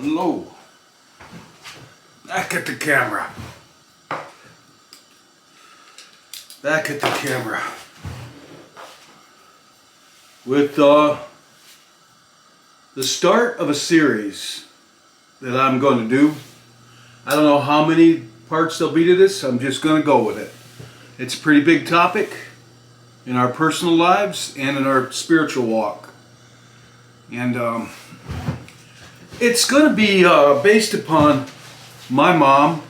Hello. Back at the camera. Back at the camera. With the start of a series that I'm going to do. I don't know how many parts there'll be to this. I'm just going to go with it. It's a pretty big topic in our personal lives and in our spiritual walk. And it's going to be based upon my mom,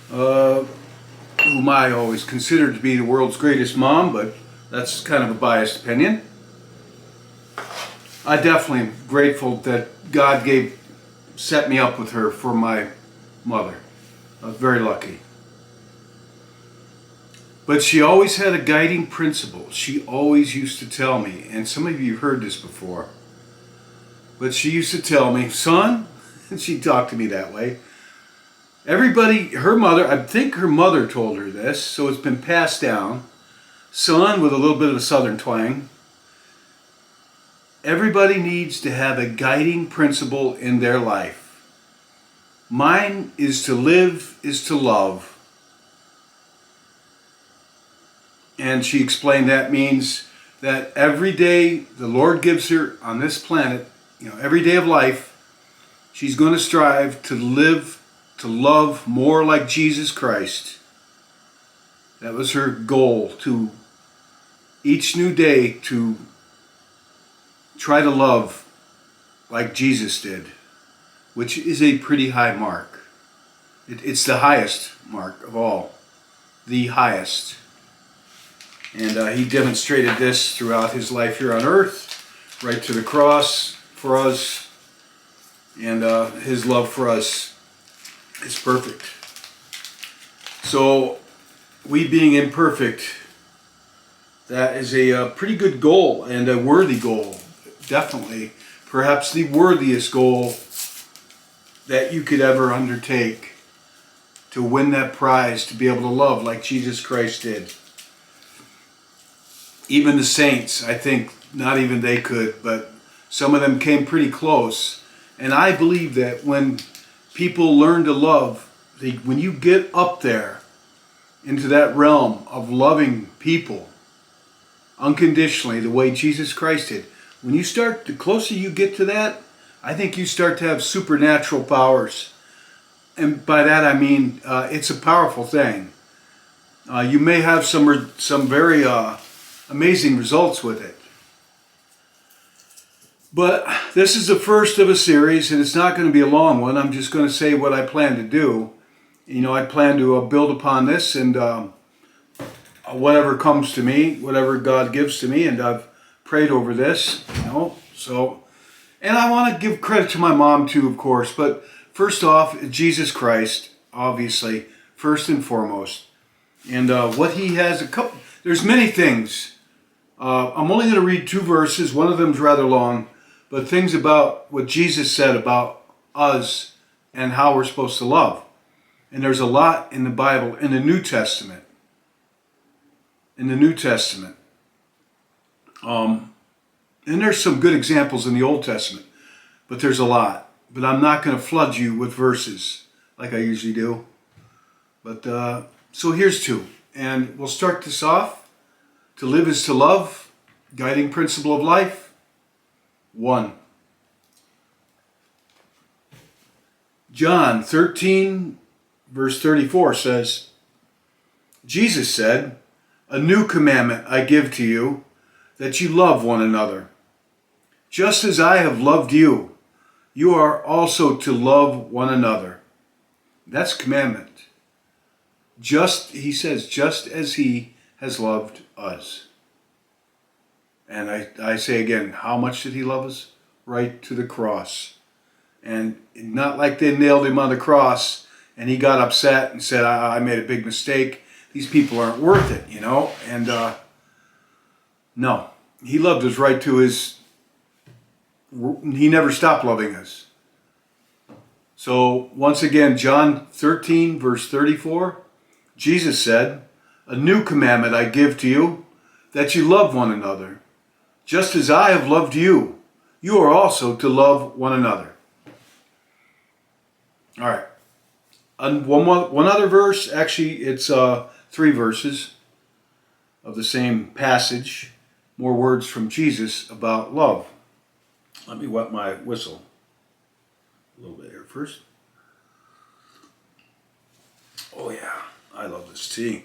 whom I always considered to be the world's greatest mom, but that's kind of a biased opinion. I definitely am grateful that God set me up with her for my mother. I was very lucky. But she always had a guiding principle. She always used to tell me, and some of you have heard this before, but she used to tell me, son, and she talked to me that way, everybody, her mother, I think her mother told her this, so it's been passed down, son, with a little bit of a southern twang, everybody needs to have a guiding principle in their life. Mine is to live, is to love. And she explained that means that every day the Lord gives her on this planet, every day of life, she's going to strive to live, to love more like Jesus Christ. That was her goal, to each new day to try to love like Jesus did, which is a pretty high mark. It's the highest mark of all, the highest. And he demonstrated this throughout his life here on earth, right to the cross for us. And his love for us is perfect. So, we being imperfect, that is a pretty good goal and a worthy goal. Definitely. Perhaps the worthiest goal that you could ever undertake, to win that prize, to be able to love like Jesus Christ did. Even the saints, I think, not even they could, but some of them came pretty close. And I believe that when people learn to love, when you get up there into that realm of loving people unconditionally, the way Jesus Christ did, when you start, the closer you get to that, I think you start to have supernatural powers. And by that I mean, it's a powerful thing. You may have some very amazing results with it. But this is the first of a series, and it's not going to be a long one. I'm just going to say what I plan to do. I plan to build upon this, and whatever comes to me, whatever God gives to me, and I've prayed over this, so, and I want to give credit to my mom too, of course, but first off, Jesus Christ, obviously, first and foremost, and what he has, there's many things. I'm only going to read 2 verses. One of them is rather long, but things about what Jesus said about us and how we're supposed to love. And there's a lot in the Bible, in the New Testament. In the New Testament. And there's some good examples in the Old Testament, but there's a lot. But I'm not going to flood you with verses like I usually do. But so here's 2. And we'll start this off. To live is to love, guiding principle of life. 1. John 13, verse 34 says, Jesus said, "A new commandment I give to you, that you love one another. Just as I have loved you, you are also to love one another." That's commandment. He says, just as he has loved us. And I say again, how much did he love us? Right to the cross. And not like they nailed him on the cross and he got upset and said, I made a big mistake. These people aren't worth it, And no, he loved us right to he never stopped loving us. So once again, John 13, verse 34, Jesus said, "A new commandment I give to you, that you love one another. Just as I have loved you, you are also to love one another." All right. And one other verse, actually it's 3 verses of the same passage, more words from Jesus about love. Let me wet my whistle a little bit here first. Oh yeah, I love this tea.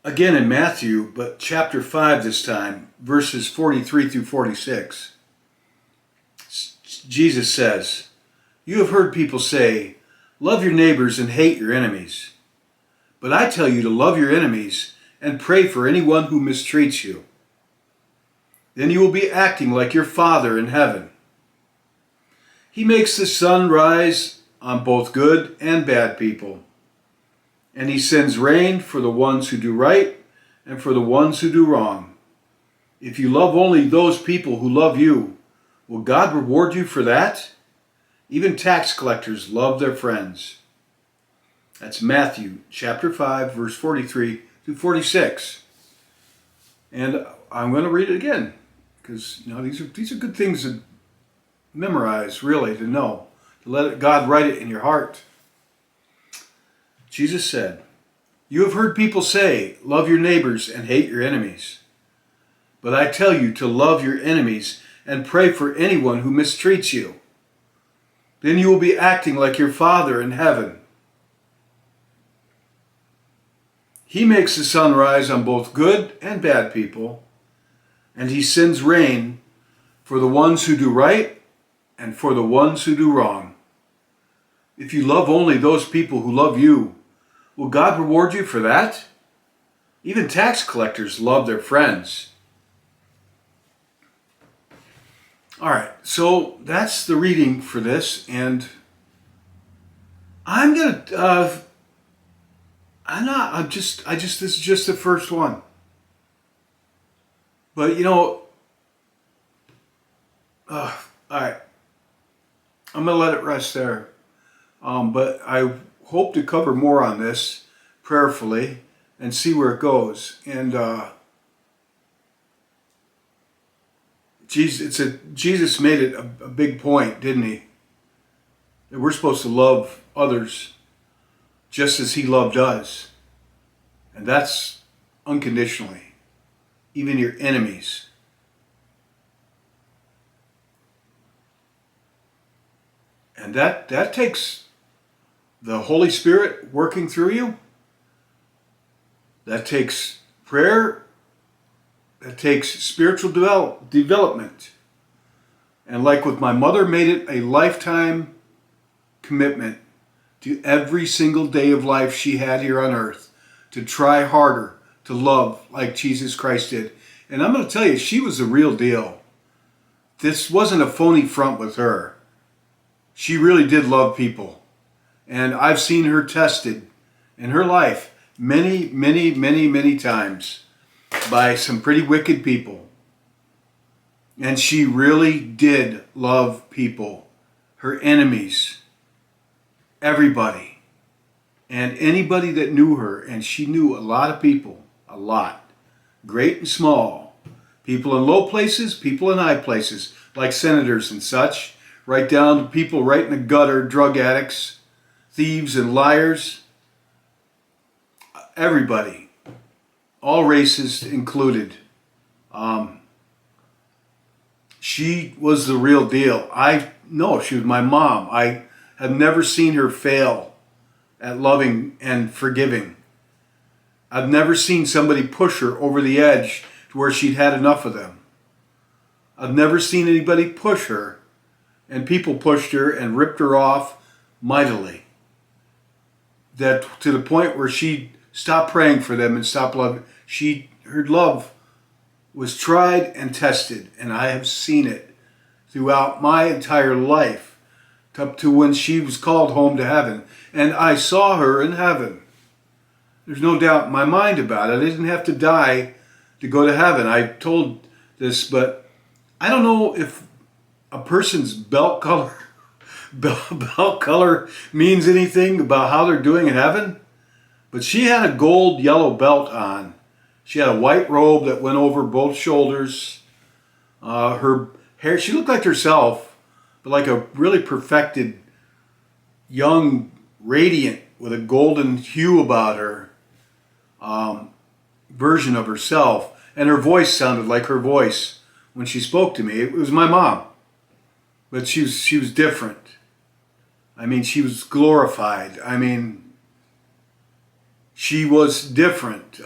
Again in Matthew, but chapter 5 this time, verses 43 through 46. Jesus says, "You have heard people say, 'Love your neighbors and hate your enemies.' But I tell you to love your enemies and pray for anyone who mistreats you. Then you will be acting like your Father in heaven. He makes the sun rise on both good and bad people, and he sends rain for the ones who do right and for the ones who do wrong. If you love only those people who love you, will God reward you for that? Even tax collectors love their friends." That's Matthew chapter 5, verse 43 to 46. And I'm going to read it again because these are good things to memorize, really, to know, to let God write it in your heart. Jesus said, "You have heard people say, 'Love your neighbors and hate your enemies.' But I tell you to love your enemies and pray for anyone who mistreats you. Then you will be acting like your Father in heaven. He makes the sun rise on both good and bad people, and he sends rain for the ones who do right and for the ones who do wrong. If you love only those people who love you, will God reward you for that? Even tax collectors love their friends." All right, so that's the reading for this, and I'm gonna. This is just the first one. But all right, I'm gonna let it rest there. But I hope to cover more on this prayerfully and see where it goes. And Jesus made it a big point, didn't he? That we're supposed to love others just as he loved us. And that's unconditionally. Even your enemies. And that takes the Holy Spirit working through you. That takes prayer. That takes spiritual development. And like with my mother, made it a lifetime commitment to every single day of life she had here on earth to try harder to love like Jesus Christ did. And I'm going to tell you, she was the real deal. This wasn't a phony front with her. She really did love people. And I've seen her tested in her life many, many, many, many times by some pretty wicked people. And she really did love people, her enemies, everybody, and anybody that knew her. And she knew a lot of people, a lot, great and small, people in low places, people in high places, like senators and such, right down to people right in the gutter, drug addicts, thieves and liars, everybody, all races included. She was the real deal. I know she was my mom. I have never seen her fail at loving and forgiving. I've never seen somebody push her over the edge to where she'd had enough of them. I've never seen anybody push her, and people pushed her and ripped her off mightily. That to the point where she stopped praying for them and stopped loving. Her love was tried and tested, and I have seen it throughout my entire life, up to when she was called home to heaven. And I saw her in heaven. There's no doubt in my mind about it. I didn't have to die to go to heaven. I told this, but I don't know if a person's belt color means anything about how they're doing in heaven. But she had a gold yellow belt on. She had a white robe that went over both shoulders. Her hair, she looked like herself, but like a really perfected young, radiant, with a golden hue about her version of herself. And her voice sounded like her voice when she spoke to me. It was my mom. But she was different. I mean, she was glorified. I mean, she was different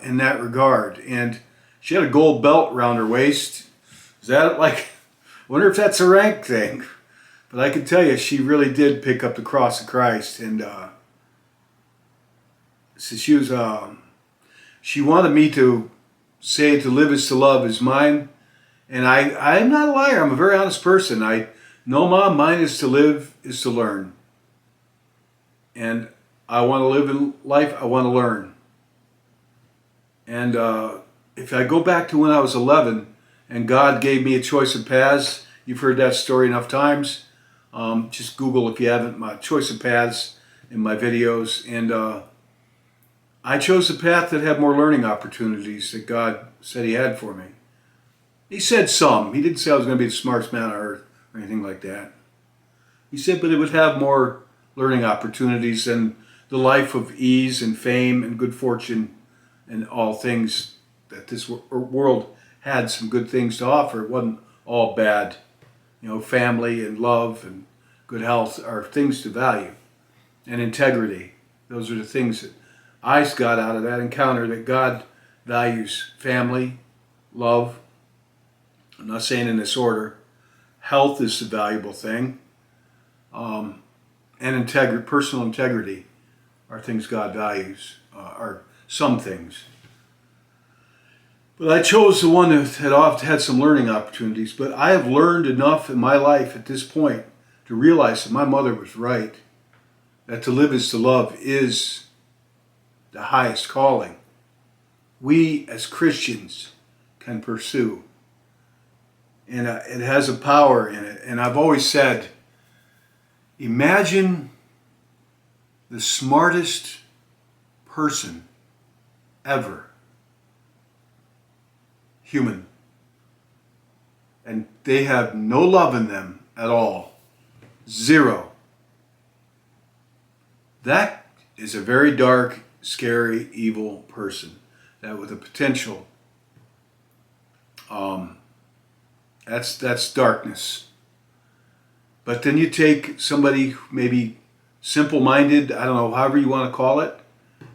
in that regard. And she had a gold belt around her waist. Is that like, I wonder if that's a rank thing. But I can tell you, she really did pick up the cross of Christ. And so she wanted me to say to live is to love is mine. And I'm not a liar. I'm a very honest person. No, Mom, mine is to live is to learn. And I want to live in life, I want to learn. And if I go back to when I was 11 and God gave me a choice of paths, you've heard that story enough times. Just Google, if you haven't, my choice of paths in my videos. And I chose a path that had more learning opportunities that God said He had for me. He said some. He didn't say I was going to be the smartest man on earth or anything like that. He said, but it would have more learning opportunities than the life of ease and fame and good fortune and all things that this world had some good things to offer. It wasn't all bad. You know, family and love and good health are things to value. And integrity. Those are the things that I got out of that encounter, that God values family, love. I'm not saying in this order. Health is a valuable thing. And personal integrity are things God values, are some things. But I chose the one that had often had some learning opportunities. But I have learned enough in my life at this point to realize that my mother was right. That to live is to love is the highest calling we as Christians can pursue. And it has a power in it. And I've always said, imagine the smartest person ever, human, and they have no love in them at all. Zero. That is a very dark, scary, evil person. That with a potential, that's darkness. But then you take somebody maybe simple-minded, I don't know, however you want to call it,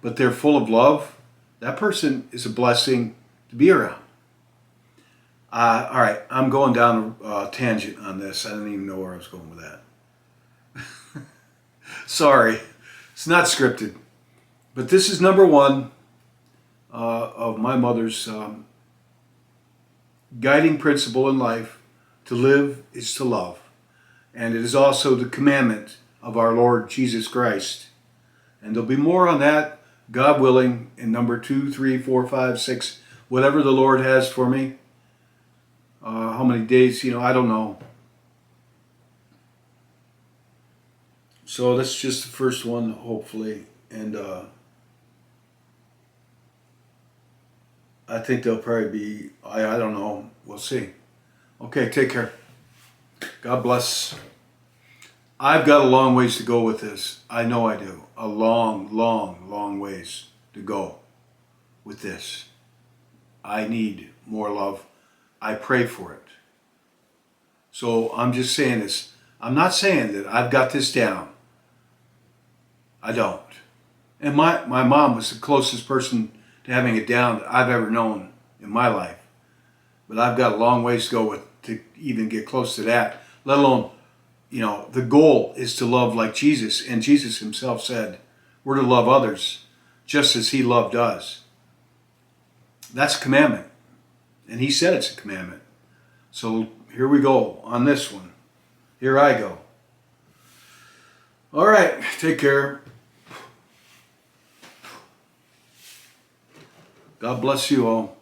but they're full of love. That person is a blessing to be around. All right, I'm going down a tangent on this. I don't even know where I was going with that. Sorry, it's not scripted. But this is number one of my mother's guiding principle in life. To live is to love. And it is also the commandment of our Lord Jesus Christ. And there'll be more on that, God willing, in number 2, 3, 4, 5, 6, whatever the Lord has for me. How many days, I don't know. So that's just the first one, hopefully. And I think there'll probably be, I don't know. We'll see. Okay, take care. God bless. I've got a long ways to go with this. I know I do. A long, long, long ways to go with this. I need more love. I pray for it. So I'm just saying this. I'm not saying that I've got this down. I don't. And my mom was the closest person to having it down that I've ever known in my life. But I've got a long ways to go to even get close to that, let alone, the goal is to love like Jesus. And Jesus himself said, we're to love others just as he loved us. That's a commandment. And he said it's a commandment. So here we go on this one. Here I go. All right, take care. God bless you all.